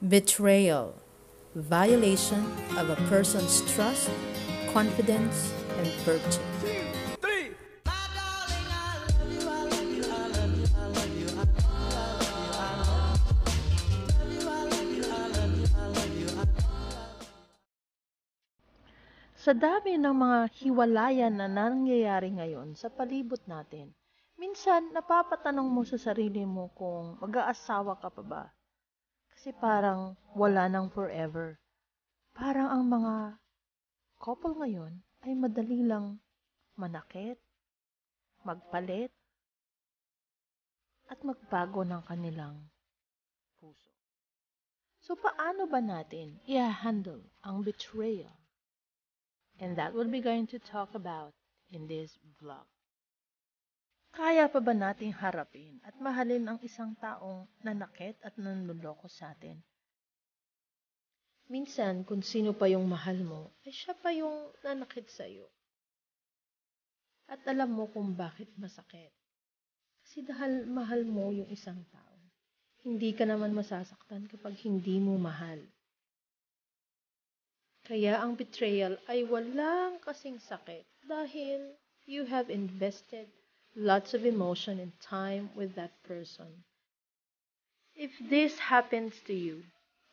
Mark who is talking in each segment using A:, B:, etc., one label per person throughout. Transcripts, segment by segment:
A: Betrayal, violation of a person's trust, confidence, and virtue.
B: Sa dami ng mga hiwalayan na nangyayari ngayon sa palibot natin, minsan napapatanong mo sa sarili mo kung mag-aasawa ka pa ba? Kasi parang wala nang forever. Parang ang mga couple ngayon ay madali lang manakit, magpalit, at magbago ng kanilang puso. So paano ba natin i-handle ang betrayal? And that what we're going to talk about in this vlog. Kaya pa ba nating harapin at mahalin ang isang taong nanakit at nanloloko sa atin? Minsan, kung sino pa yung mahal mo, ay siya pa yung nanakit sa'yo. At alam mo kung bakit masakit. Kasi dahil mahal mo yung isang tao. Hindi ka naman masasaktan kapag hindi mo mahal. Kaya ang betrayal ay walang kasing sakit dahil you have invested lots of emotion and time with that person. If this happens to you,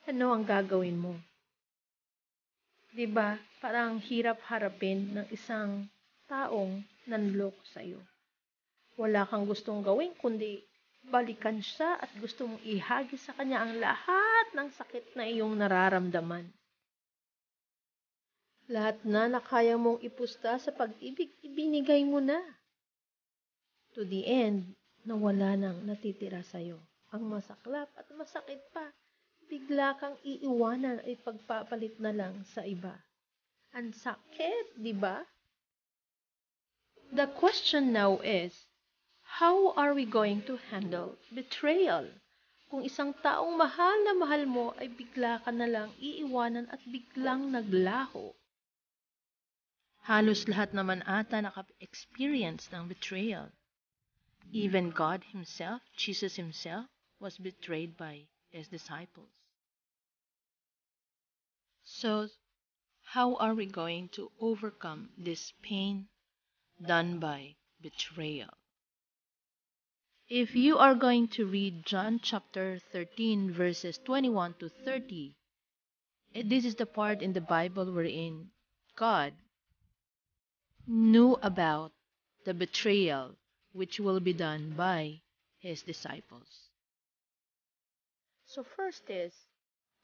B: ano ang gagawin mo? 'Di ba? Parang hirap harapin ng isang taong nanloko sa iyo. Wala kang gustong gawin kundi balikan siya at gusto mong ihagis sa kanya ang lahat ng sakit na iyong nararamdaman. Lahat na kaya mong ipusta sa pag-ibig, ibinigay mo na. To the end, na wala nang natitira sa'yo. Ang masaklap at masakit pa, bigla kang iiwanan ay pagpapalit na lang sa iba. Ang sakit, di ba? The question now is, how are we going to handle betrayal? Kung isang taong mahal na mahal mo ay bigla ka na lang iiwanan at biglang naglaho. Halos lahat naman ata naka-experience ng betrayal. Even God Himself, Jesus Himself, was betrayed by His disciples. So, how are we going to overcome this pain done by betrayal? If you are going to read John chapter 13 verses 21 to 30, this is the part in the Bible wherein God knew about the betrayal which will be done by His disciples. So first is,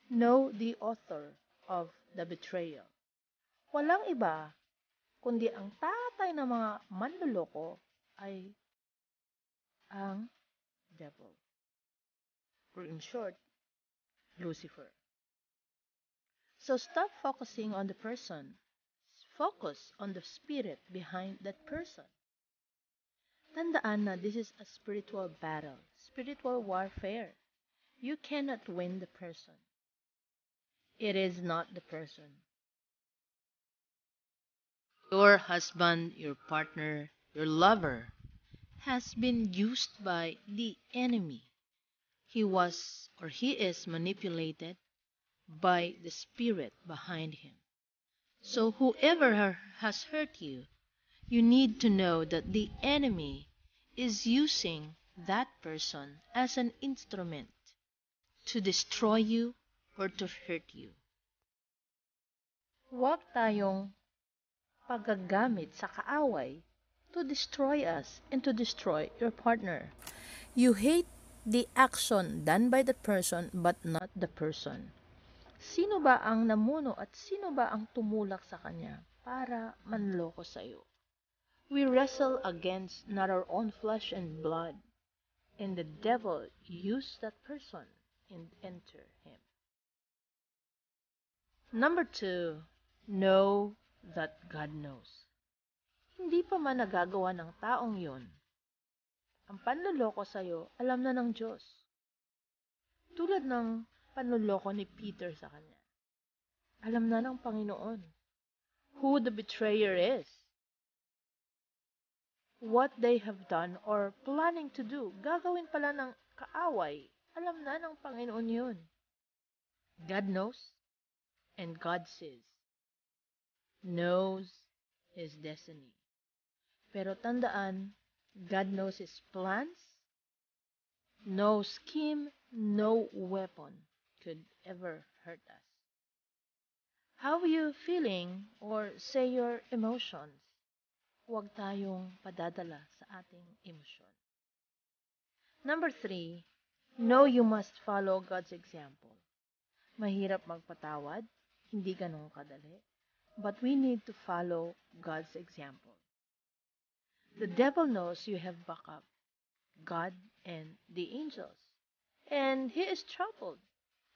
B: know the author of the betrayal. Walang iba, kundi ang tatay ng mga manloloko ay ang devil. Or in short, Lucifer. So stop focusing on the person. Focus on the spirit behind that person. Tandaan na this is a spiritual battle, spiritual warfare. You cannot win the person. It is not the person. Your husband, your partner, your lover has been used by the enemy. He was or he is manipulated by the spirit behind him. So whoever has hurt you, you need to know that the enemy is using that person as an instrument to destroy you or to hurt you. Huwag tayong paggagamit sa kaaway to destroy us and to destroy your partner.
A: You hate the action done by the person but not the person.
B: Sino ba ang namuno at sino ba ang tumulak sa kanya para manloko sa iyo? We wrestle against not our own flesh and blood, and the devil used that person and enter him. Number 2, know that God knows. Hindi pa man nagagawa ng taong yon, ang panloloko sa iyo, alam na ng Diyos. Tulad ng panloloko ni Peter sa kanya. Alam na ng Panginoon who the betrayer is. What they have done or planning to do, gagawin pala ng kaaway. Alam na ng Panginoon yun.
A: God knows and God sees. Knows His destiny. Pero tandaan, God knows His plans. No scheme, no weapon could ever hurt us. How are you feeling or say your emotions? Huwag tayong padadala sa ating emosyon. Number 3, know you must follow God's example. Mahirap magpatawad, hindi ganun kadali. But we need to follow God's example. The devil knows you have backup, God and the angels. And he is troubled.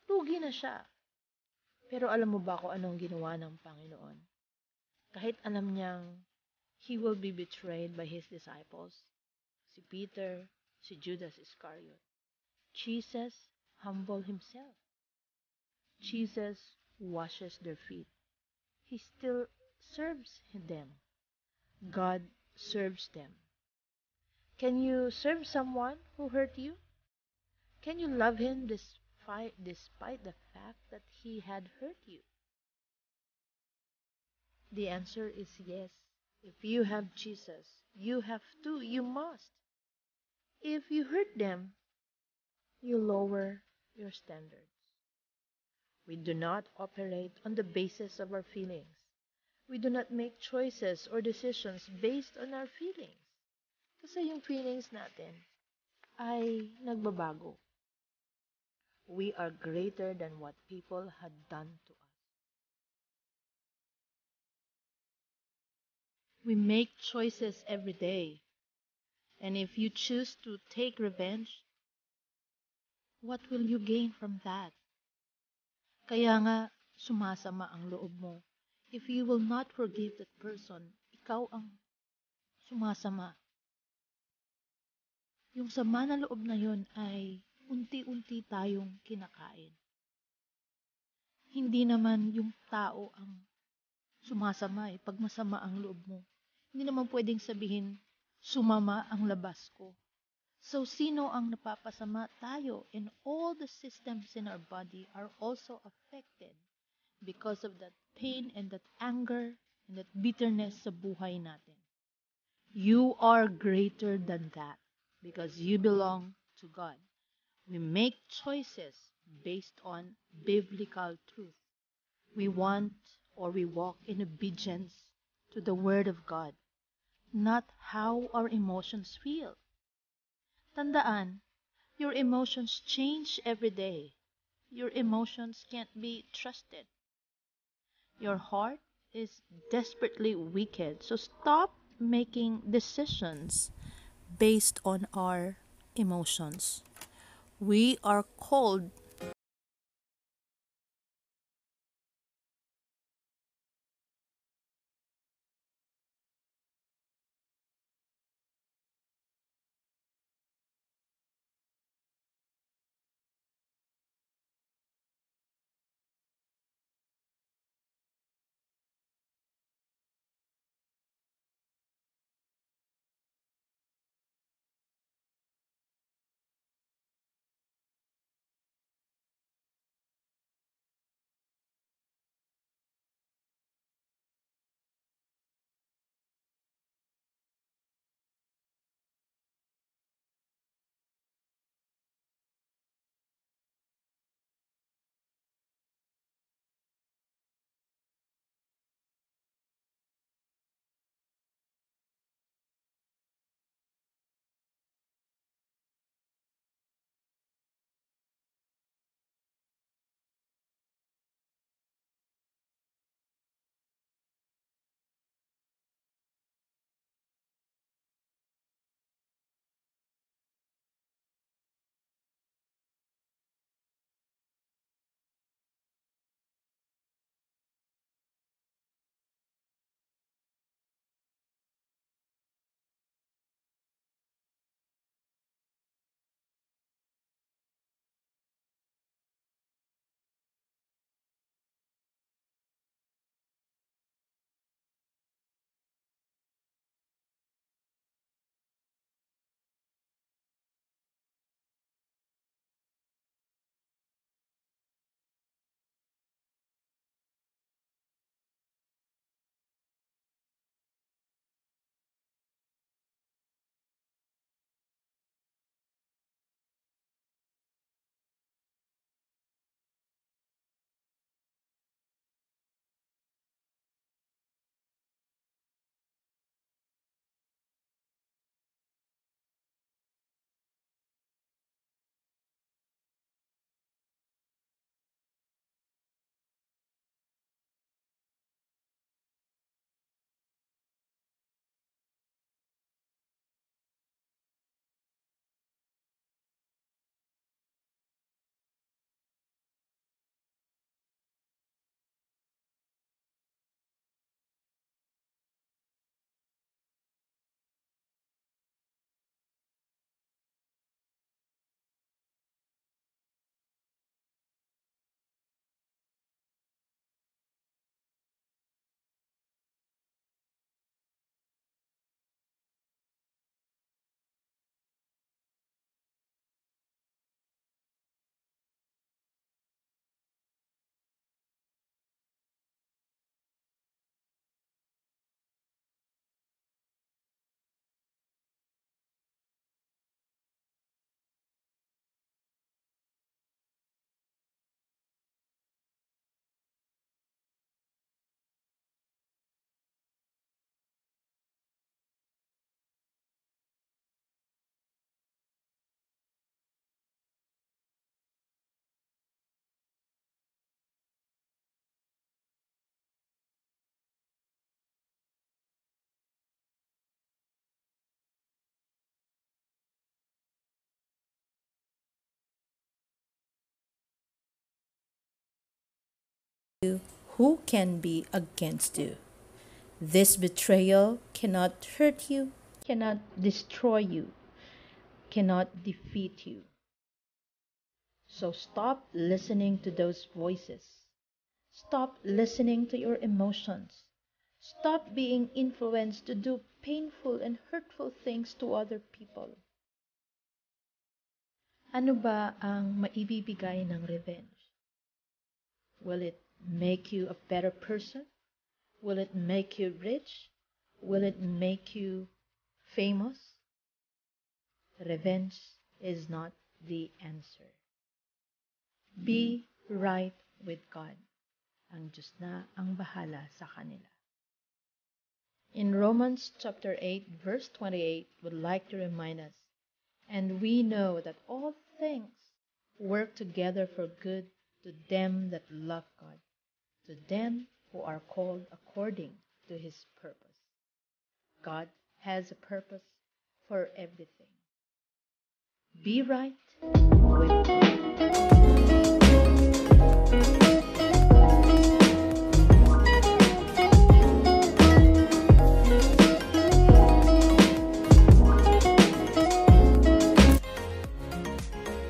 A: Lugi na siya. Pero alam mo ba kung anong ginawa ng Panginoon? Kahit alam niyang he will be betrayed by his disciples, si Peter, si Judas Iscariot, Jesus humbled himself. Jesus washes their feet. He still serves them. God serves them. Can you serve someone who hurt you? Can you love him despite the fact that he had hurt you? The answer is yes. If you have Jesus, you have to, you must. If you hurt them, you lower your standards. We do not operate on the basis of our feelings. We do not make choices or decisions based on our feelings. Kasi yung feelings natin ay nagbabago. We are greater than what people had done to us. We make choices every day. And if you choose to take revenge, what will you gain from that? Kaya nga, sumasama ang loob mo. If you will not forgive that person, ikaw ang sumasama. Yung sama na loob na yun ay unti-unti tayong kinakain. Hindi naman yung tao ang sumasama pag masama ang loob mo. Hindi naman pwedeng sabihin, sumama ang labas ko. So, sino ang napapasama? Tayo, and all the systems in our body are also affected because of that pain and that anger and that bitterness sa buhay natin. You are greater than that because you belong to God. We make choices based on biblical truth. We want or we walk in obedience to the Word of God, not how our emotions feel. Tandaan, your emotions change every day. Your emotions can't be trusted. Your heart is desperately wicked. So stop making decisions based on our emotions. We are called
C: who can be against you? This betrayal cannot hurt you, cannot destroy you, cannot defeat you. So stop listening to those voices. Stop listening to your emotions. Stop being influenced to do painful and hurtful things to other people. Ano ba ang maibibigay ng revenge? Will it make you a better person? Will it make you rich? Will it make you famous? Revenge is not the answer. Be right with God. Ang Diyos na ang bahala sa kanila. In Romans chapter 8, verse 28, would like to remind us, and we know that all things work together for good to them that love God, to them who are called according to his purpose. God has a purpose for everything. Be right with